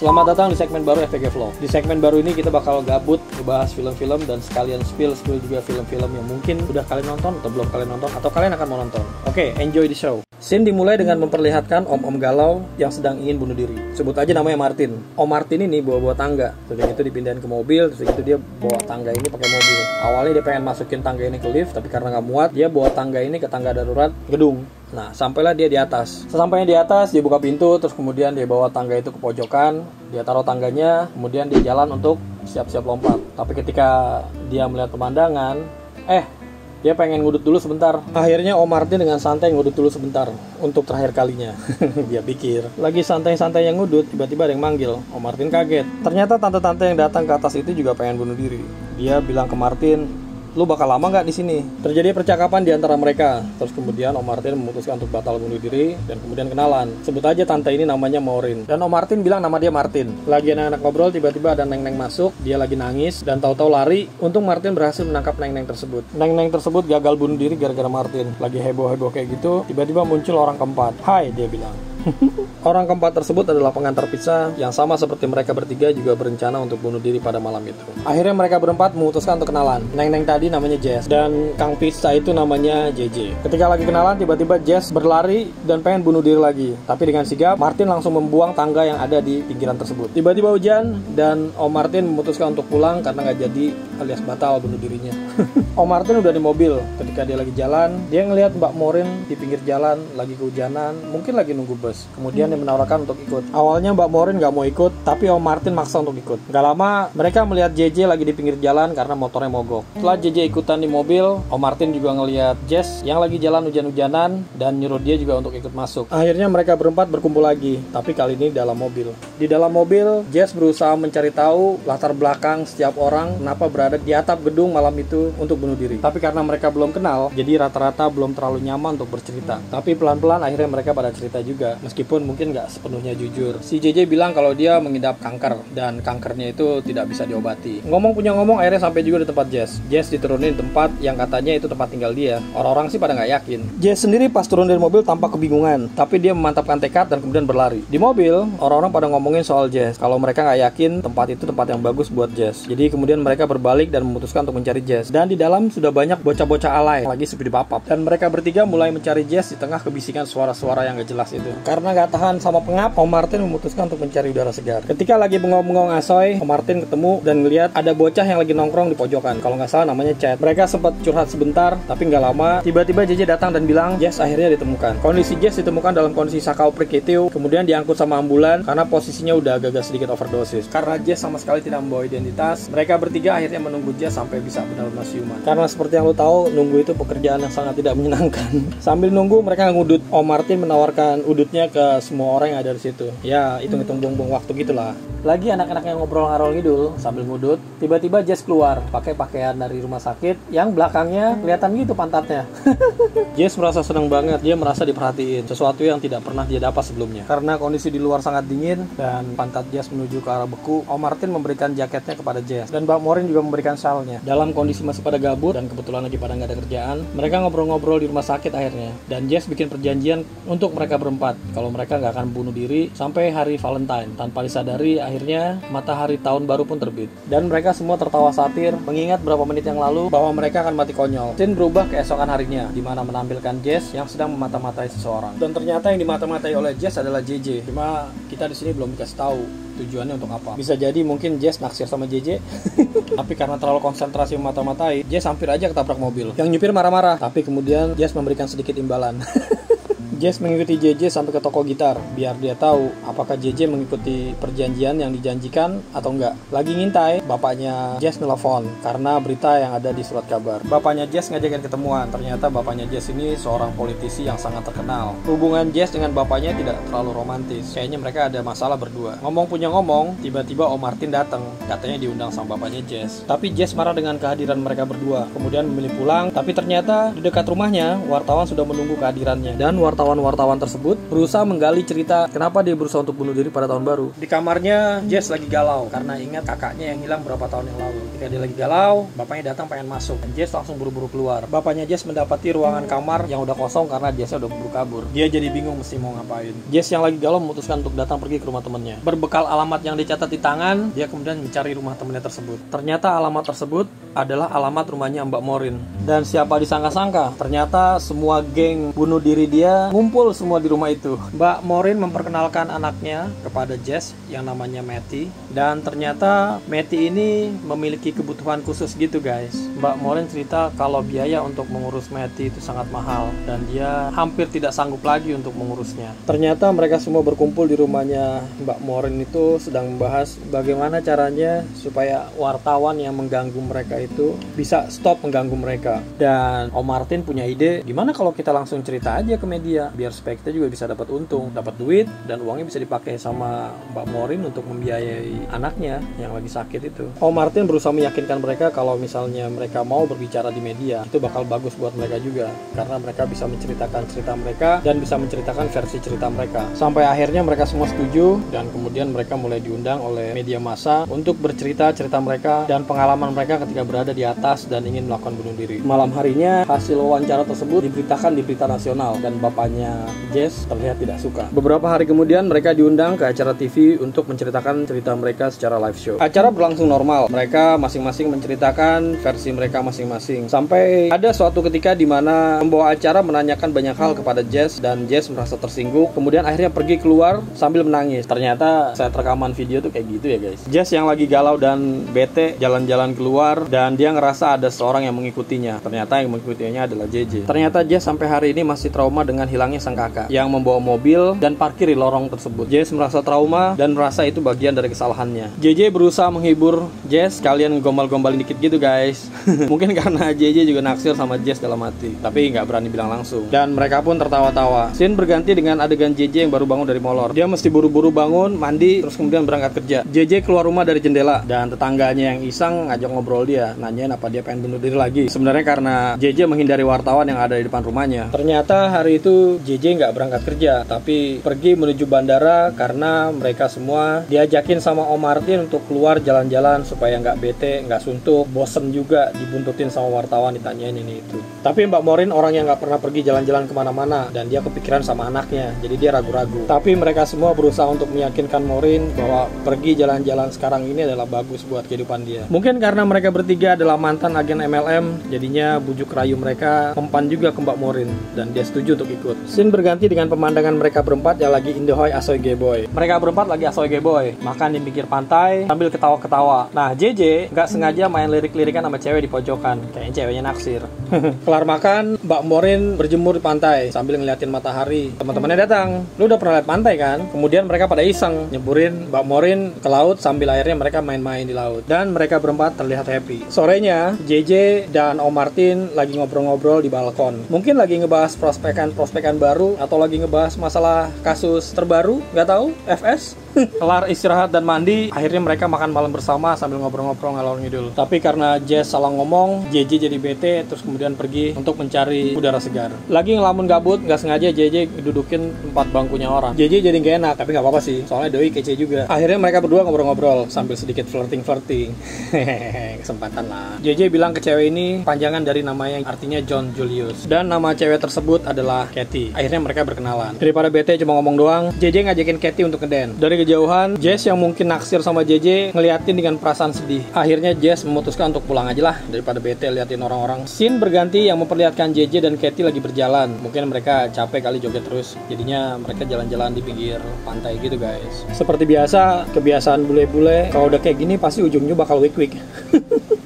Selamat datang di segmen baru FVG Vlog. Di segmen baru ini kita bakal gabut ngebahas film-film dan sekalian spill juga film-film yang mungkin udah kalian nonton atau belum kalian nonton atau kalian akan mau nonton. Oke, enjoy the show. Scene dimulai dengan memperlihatkan om-om galau yang sedang ingin bunuh diri. Sebut aja namanya Martin. Om Martin ini bawa tangga. Terus itu dipindahin ke mobil, terus itu dia bawa tangga ini pakai mobil. Awalnya dia pengen masukin tangga ini ke lift, tapi karena nggak muat, dia bawa tangga ini ke tangga darurat gedung. Nah, sampailah dia di atas. Sesampainya di atas, dia buka pintu, terus kemudian dia bawa tangga itu ke pojokan, dia taruh tangganya, kemudian dia jalan untuk siap-siap lompat. Tapi ketika dia melihat pemandangan, dia pengen ngudut dulu sebentar. Akhirnya Om Martin dengan santai ngudut dulu sebentar untuk terakhir kalinya. Dia pikir lagi santai-santai yang ngudut, tiba-tiba ada yang manggil. Om Martin kaget. Ternyata tante-tante yang datang ke atas itu juga pengen bunuh diri. Dia bilang ke Martin, "Lu bakal lama nggak di sini?" Terjadi percakapan di antara mereka. Terus kemudian Om Martin memutuskan untuk batal bunuh diri dan kemudian kenalan. Sebut aja tante ini namanya Maureen. Dan Om Martin bilang nama dia Martin. Lagi anak-anak ngobrol, tiba-tiba ada neng-neng masuk. Dia lagi nangis dan tahu-tahu lari. Untung Martin berhasil menangkap neng-neng tersebut. Neng-neng tersebut gagal bunuh diri gara-gara Martin. Lagi heboh-heboh kayak gitu, tiba-tiba muncul orang keempat. "Hai," dia bilang. Orang keempat tersebut adalah pengantar pizza yang sama seperti mereka bertiga juga berencana untuk bunuh diri pada malam itu. Akhirnya mereka berempat memutuskan untuk kenalan. Neng-neng tadi namanya Jess dan Kang Pizza itu namanya JJ. Ketika lagi kenalan, tiba-tiba Jess berlari dan pengen bunuh diri lagi. Tapi dengan sigap, Martin langsung membuang tangga yang ada di pinggiran tersebut. Tiba-tiba hujan dan Om Martin memutuskan untuk pulang karena nggak jadi alias batal bunuh dirinya. Om Martin udah di mobil. Ketika dia lagi jalan, dia ngelihat Mbak Maureen di pinggir jalan lagi kehujanan, mungkin lagi nunggu bus. Kemudian dia menawarkan untuk ikut. Awalnya Mbak Maureen gak mau ikut, tapi Om Martin maksa untuk ikut. Gak lama, mereka melihat JJ lagi di pinggir jalan karena motornya mogok. Setelah JJ ikutan di mobil, Om Martin juga ngelihat Jess yang lagi jalan hujan-hujanan dan nyuruh dia juga untuk ikut masuk. Akhirnya mereka berempat berkumpul lagi, tapi kali ini dalam mobil. Di dalam mobil, Jess berusaha mencari tahu latar belakang setiap orang kenapa berada di atap gedung malam itu untuk bunuh diri. Tapi karena mereka belum kenal, jadi rata-rata belum terlalu nyaman untuk bercerita. Tapi pelan-pelan akhirnya mereka pada cerita juga. Meskipun mungkin nggak sepenuhnya jujur. Si JJ bilang kalau dia mengidap kanker dan kankernya itu tidak bisa diobati. Ngomong punya ngomong, akhirnya sampai juga di tempat Jess. Jess diturunin di tempat yang katanya itu tempat tinggal dia. Orang-orang sih pada nggak yakin. Jess sendiri pas turun dari mobil tampak kebingungan, tapi dia memantapkan tekad dan kemudian berlari. Di mobil, orang-orang pada ngomongin soal Jess. Kalau mereka nggak yakin tempat itu tempat yang bagus buat Jess. Jadi kemudian mereka berbalik dan memutuskan untuk mencari Jess. Dan di dalam sudah banyak bocah-bocah alay lagi sepi di papap. Dan mereka bertiga mulai mencari Jess di tengah kebisikan suara-suara yang gak jelas itu. Karena gak tahan sama pengap, Om Martin memutuskan untuk mencari udara segar. Ketika lagi bengong-bengong asoy, Om Martin ketemu dan ngeliat ada bocah yang lagi nongkrong di pojokan. Kalau nggak salah namanya Chad. Mereka sempat curhat sebentar, tapi nggak lama tiba-tiba JJ datang dan bilang Jess akhirnya ditemukan. Kondisi Jess ditemukan dalam kondisi sakau prikitiu, kemudian diangkut sama ambulan karena posisinya udah agak sedikit overdosis. Karena Jess sama sekali tidak membawa identitas, mereka bertiga akhirnya menunggu Jess sampai bisa benar-benar siuman. Karena seperti yang lo tahu, nunggu itu pekerjaan yang sangat tidak menyenangkan. Sambil nunggu mereka ngudut. Om Martin menawarkan udutnya ke semua orang yang ada di situ. Ya, hitung-hitung buang-buang waktu gitulah. Lagi anak-anak yang ngobrol ngarol ngidul sambil ngudut, tiba-tiba Jess keluar pakai pakaian dari rumah sakit yang belakangnya kelihatan gitu pantatnya. Jess merasa senang banget, dia merasa diperhatiin, sesuatu yang tidak pernah dia dapat sebelumnya. Karena kondisi di luar sangat dingin dan pantat Jess menuju ke arah beku, Om Martin memberikan jaketnya kepada Jess dan Mbak Maureen juga memberikan salnya. Dalam kondisi masih pada gabut dan kebetulan lagi pada nggak ada kerjaan, mereka ngobrol-ngobrol di rumah sakit akhirnya. Dan Jess bikin perjanjian untuk mereka berempat kalau mereka nggak akan bunuh diri sampai hari Valentine. Tanpa disadari, akhirnya matahari tahun baru pun terbit. Dan mereka semua tertawa satir mengingat beberapa menit yang lalu bahwa mereka akan mati konyol. Scene berubah keesokan harinya, di mana menampilkan Jess yang sedang memata-matai seseorang. Dan ternyata yang dimata-matai oleh Jess adalah JJ. Cuma kita di sini belum dikasih tahu tujuannya untuk apa. Bisa jadi mungkin Jess naksir sama JJ. Tapi karena terlalu konsentrasi memata-matai, Jess hampir aja ketabrak mobil. Yang nyupir marah-marah, tapi kemudian Jess memberikan sedikit imbalan. Jess mengikuti JJ sampai ke toko gitar biar dia tahu apakah JJ mengikuti perjanjian yang dijanjikan atau enggak. Lagi ngintai, bapaknya Jess nelfon karena berita yang ada di surat kabar. Bapaknya Jess ngajakin ketemuan. Ternyata bapaknya Jess ini seorang politisi yang sangat terkenal. Hubungan Jess dengan bapaknya tidak terlalu romantis. Kayaknya mereka ada masalah berdua. Ngomong punya ngomong, tiba-tiba Om Martin datang. Katanya diundang sama bapaknya Jess. Tapi Jess marah dengan kehadiran mereka berdua. Kemudian memilih pulang, tapi ternyata di dekat rumahnya wartawan sudah menunggu kehadirannya. Dan wartawan wartawan-wartawan tersebut berusaha menggali cerita kenapa dia berusaha untuk bunuh diri pada tahun baru. Di kamarnya, Jess lagi galau karena ingat kakaknya yang hilang beberapa tahun yang lalu. Ketika dia lagi galau, bapaknya datang pengen masuk. Dan Jess langsung buru-buru keluar. Bapaknya Jess mendapati ruangan kamar yang udah kosong karena Jess udah buru kabur. Dia jadi bingung mesti mau ngapain. Jess yang lagi galau memutuskan untuk datang pergi ke rumah temannya. Berbekal alamat yang dicatat di tangan, dia kemudian mencari rumah temannya tersebut. Ternyata alamat tersebut adalah alamat rumahnya Mbak Maureen. Dan siapa disangka-sangka, ternyata semua geng bunuh diri dia ngumpul semua di rumah itu. Mbak Maureen memperkenalkan anaknya kepada Jess yang namanya Matty. Dan ternyata Matty ini memiliki kebutuhan khusus gitu guys. Mbak Maureen cerita kalau biaya untuk mengurus Matty itu sangat mahal dan dia hampir tidak sanggup lagi untuk mengurusnya. Ternyata mereka semua berkumpul di rumahnya Mbak Maureen itu sedang membahas bagaimana caranya supaya wartawan yang mengganggu mereka itu bisa stop mengganggu mereka. Dan Om Martin punya ide, gimana kalau kita langsung cerita aja ke media biar supaya kita juga bisa dapat untung, dapat duit, dan uangnya bisa dipakai sama Mbak Maureen untuk membiayai anaknya yang lagi sakit itu. Om Martin berusaha meyakinkan mereka kalau misalnya mereka mau berbicara di media, itu bakal bagus buat mereka juga karena mereka bisa menceritakan cerita mereka dan bisa menceritakan versi cerita mereka. Sampai akhirnya mereka semua setuju dan kemudian mereka mulai diundang oleh media massa untuk bercerita cerita mereka dan pengalaman mereka ketika berada di atas dan ingin melakukan bunuh diri. Malam harinya hasil wawancara tersebut diberitakan di berita nasional dan bapaknya Jess terlihat tidak suka. Beberapa hari kemudian mereka diundang ke acara TV untuk menceritakan cerita mereka secara live show. Acara berlangsung normal. Mereka masing-masing menceritakan versi mereka masing-masing. Sampai ada suatu ketika di mana pembawa acara menanyakan banyak hal kepada Jess dan Jess merasa tersinggung. Kemudian akhirnya pergi keluar sambil menangis. Ternyata saat rekaman video tuh kayak gitu ya guys. Jess yang lagi galau dan bete jalan-jalan keluar dan dia ngerasa ada seorang yang mengikutinya. Ternyata yang mengikutinya adalah JJ. Ternyata Jess sampai hari ini masih trauma dengan hilangnya sang kakak yang membawa mobil dan parkir di lorong tersebut. Jess merasa trauma dan merasa itu bagian dari kesalahannya. JJ berusaha menghibur Jess, kalian gombal-gombalin dikit gitu guys. Mungkin karena JJ juga naksir sama Jess dalam hati, tapi nggak berani bilang langsung. Dan mereka pun tertawa-tawa. Scene berganti dengan adegan JJ yang baru bangun dari molor. Dia mesti buru-buru bangun, mandi, terus kemudian berangkat kerja. JJ keluar rumah dari jendela dan tetangganya yang iseng ngajak ngobrol dia, nanyain apa dia pengen bunuh diri lagi. Sebenarnya karena JJ menghindari wartawan yang ada di depan rumahnya. Ternyata hari itu JJ nggak berangkat kerja, tapi pergi menuju bandara karena mereka semua diajakin sama Om Martin untuk keluar jalan-jalan supaya nggak bete, nggak suntuk, bosen juga dibuntutin sama wartawan ditanyain ini itu. Tapi Mbak Maureen orang yang nggak pernah pergi jalan-jalan kemana-mana dan dia kepikiran sama anaknya, jadi dia ragu-ragu. Tapi mereka semua berusaha untuk meyakinkan Maureen bahwa pergi jalan-jalan sekarang ini adalah bagus buat kehidupan dia. Mungkin karena mereka bertiga adalah mantan agen MLM, jadinya bujuk rayu mereka mempan juga ke Mbak Maureen dan dia setuju untuk ikut. Scene berganti dengan pemandangan mereka berempat yang lagi Indohoy asoy gay boy. Mereka berempat lagi asoy gay boy, makan di pinggir pantai sambil ketawa-ketawa. Nah, JJ nggak sengaja main lirik-lirikan sama cewek di pojokan, kayaknya ceweknya naksir. Kelar makan, Mbak Maureen berjemur di pantai sambil ngeliatin matahari. Teman-temannya datang, lu udah pernah lihat pantai kan? Kemudian mereka pada iseng nyeburin Mbak Maureen ke laut sambil akhirnya mereka main-main di laut. Dan mereka berempat terlihat happy. Sorenya, JJ dan Om Martin lagi ngobrol-ngobrol di balkon. Mungkin lagi ngebahas prospekan baru atau lagi ngebahas masalah kasus terbaru, nggak tahu, FS. Kelar istirahat dan mandi, akhirnya mereka makan malam bersama sambil ngobrol-ngobrol ngalor ngidul. Tapi karena Jess salah ngomong, JJ jadi bete, terus kemudian pergi untuk mencari udara segar. Lagi ngelamun gabut, nggak sengaja JJ dudukin tempat bangkunya orang. JJ jadi nggak enak, tapi nggak apa-apa sih, soalnya doi kece juga. Akhirnya mereka berdua ngobrol-ngobrol sambil sedikit flirting. Kesempatan lah. JJ bilang ke cewek ini panjangan dari namanya yang artinya John Julius. Dan nama cewek tersebut adalah Katie. Akhirnya mereka berkenalan. Daripada bete cuma ngomong doang, JJ ngajakin Katie untuk ngedance. Dari kejauhan, Jess yang mungkin naksir sama JJ ngeliatin dengan perasaan sedih. Akhirnya Jess memutuskan untuk pulang aja lah daripada bete liatin orang-orang. Scene berganti yang memperlihatkan JJ dan Katie lagi berjalan. Mungkin mereka capek kali joget terus. Jadinya mereka jalan-jalan di pinggir pantai gitu guys. Seperti biasa, kebiasaan bule-bule kalau udah kayak gini pasti ujungnya bakal wik-wik.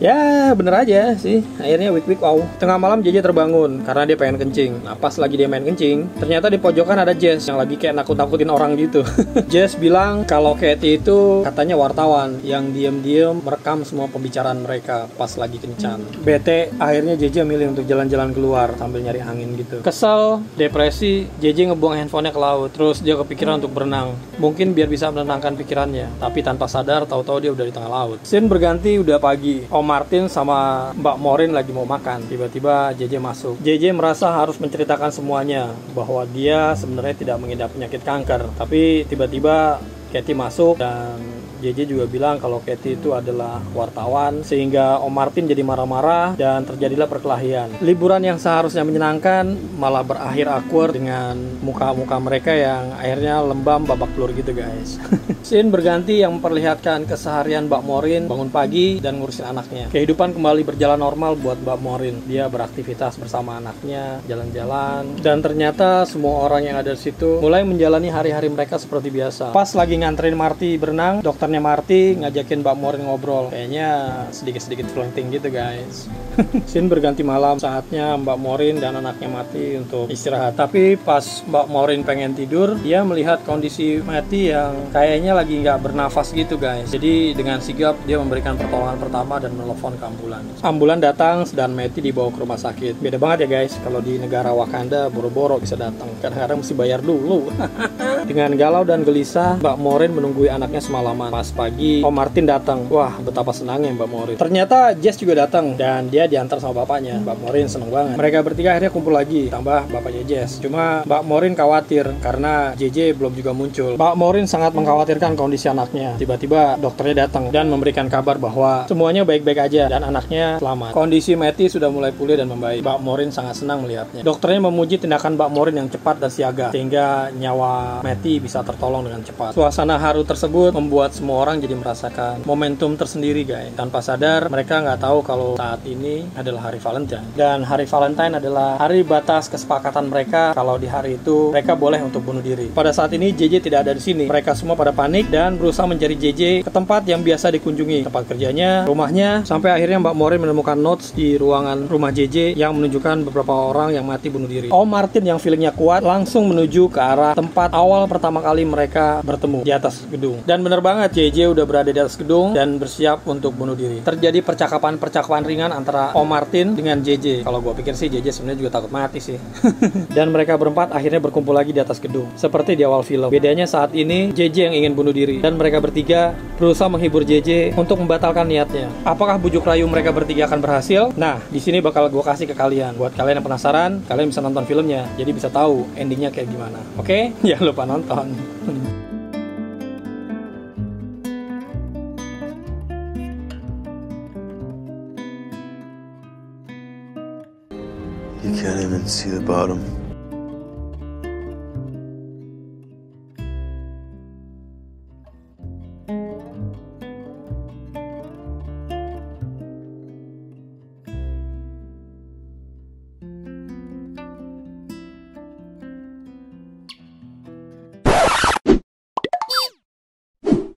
Ya bener aja sih, akhirnya wik-wik wow. Tengah malam JJ terbangun karena dia pengen kencing. Nah pas lagi dia main kencing, ternyata di pojokan ada Jess yang lagi kayak nakut-nakutin orang gitu. Jess bilang bilang kalau Katie itu katanya wartawan yang diam-diam merekam semua pembicaraan mereka pas lagi kencan. Bete, akhirnya JJ milih untuk jalan-jalan keluar sambil nyari angin gitu. Kesel, depresi, JJ ngebuang handphonenya ke laut. Terus dia kepikiran untuk berenang. Mungkin biar bisa menenangkan pikirannya. Tapi tanpa sadar, tahu-tahu dia udah di tengah laut. Scene berganti, udah pagi. Om Martin sama Mbak Maureen lagi mau makan. Tiba-tiba JJ masuk. JJ merasa harus menceritakan semuanya, bahwa dia sebenarnya tidak mengidap penyakit kanker. Tapi tiba-tiba Katie masuk dan JJ juga bilang kalau Katie itu adalah wartawan, sehingga Om Martin jadi marah-marah dan terjadilah perkelahian. Liburan yang seharusnya menyenangkan malah berakhir awkward dengan muka-muka mereka yang akhirnya lembam babak belur gitu guys. Scene berganti yang memperlihatkan keseharian Mbak Maureen bangun pagi dan ngurusin anaknya. Kehidupan kembali berjalan normal buat Mbak Maureen. Dia beraktivitas bersama anaknya, jalan-jalan, dan ternyata semua orang yang ada di situ mulai menjalani hari-hari mereka seperti biasa. Pas lagi nganterin Marty berenang, dokternya Marty ngajakin Mbak Maureen ngobrol. Kayaknya sedikit-sedikit flirting gitu guys. Scene berganti malam, saatnya Mbak Maureen dan anaknya Marty untuk istirahat. Tapi pas Mbak Maureen pengen tidur, dia melihat kondisi Marty yang kayaknya lagi nggak bernafas gitu guys. Jadi dengan sigap dia memberikan pertolongan pertama dan menelpon ke ambulan. Ambulan datang dan Marty dibawa ke rumah sakit. Beda banget ya guys, kalau di negara Wakanda boro-boro bisa datang. Kadang-kadang mesti bayar dulu. Dengan galau dan gelisah, Mbak Maureen menunggui anaknya semalaman. Pas pagi, Om Martin datang. Wah, betapa senangnya Mbak Maureen. Ternyata Jess juga datang dan dia diantar sama bapaknya. Mbak Maureen seneng banget. Mereka bertiga akhirnya kumpul lagi, tambah bapaknya Jess. Cuma Mbak Maureen khawatir karena JJ belum juga muncul. Mbak Maureen sangat mengkhawatirkan kondisi anaknya. Tiba-tiba dokternya datang dan memberikan kabar bahwa semuanya baik-baik aja dan anaknya selamat. Kondisi Matty sudah mulai pulih dan membaik. Mbak Maureen sangat senang melihatnya. Dokternya memuji tindakan Mbak Maureen yang cepat dan siaga sehingga nyawa Matty bisa tertolong dengan cepat. Suasana haru tersebut membuat semua orang jadi merasakan momentum tersendiri guys. Tanpa sadar mereka nggak tahu kalau saat ini adalah hari Valentine. Dan hari Valentine adalah hari batas kesepakatan mereka kalau di hari itu mereka boleh untuk bunuh diri. Pada saat ini JJ tidak ada di sini. Mereka semua pada panik dan berusaha mencari JJ ke tempat yang biasa dikunjungi. Tempat kerjanya, rumahnya, sampai akhirnya Mbak Maureen menemukan notes di ruangan rumah JJ yang menunjukkan beberapa orang yang mati bunuh diri. Om Martin yang feelingnya kuat langsung menuju ke arah tempat awal pertama kali mereka bertemu di atas gedung. Dan bener banget, JJ udah berada di atas gedung dan bersiap untuk bunuh diri. Terjadi percakapan ringan antara Om Martin dengan JJ. Kalau gue pikir sih JJ sebenarnya juga takut mati sih. Dan mereka berempat akhirnya berkumpul lagi di atas gedung. Seperti di awal film. Bedanya saat ini JJ yang ingin bunuh diri dan mereka bertiga berusaha menghibur JJ untuk membatalkan niatnya. Apakah bujuk rayu mereka bertiga akan berhasil? Nah, di sini bakal gue kasih ke kalian. Buat kalian yang penasaran, kalian bisa nonton filmnya. Jadi bisa tahu endingnya kayak gimana. Oke? Jangan lupa nonton. You can't even see the bottom.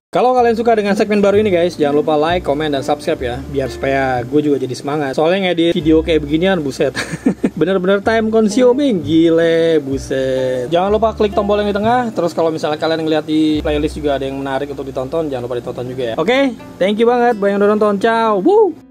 Kalau kalian suka dengan segmen baru ini guys, jangan lupa like, komen, dan subscribe ya, biar supaya gue juga jadi semangat. Soalnya ngedit video kayak beginian, buset. Bener-bener time consuming, gile, buset. Jangan lupa klik tombol yang di tengah. Terus kalau misalnya kalian ngeliat di playlist juga ada yang menarik untuk ditonton, jangan lupa ditonton juga ya. Oke, thank you banget buat yang udah nonton. Ciao, woo.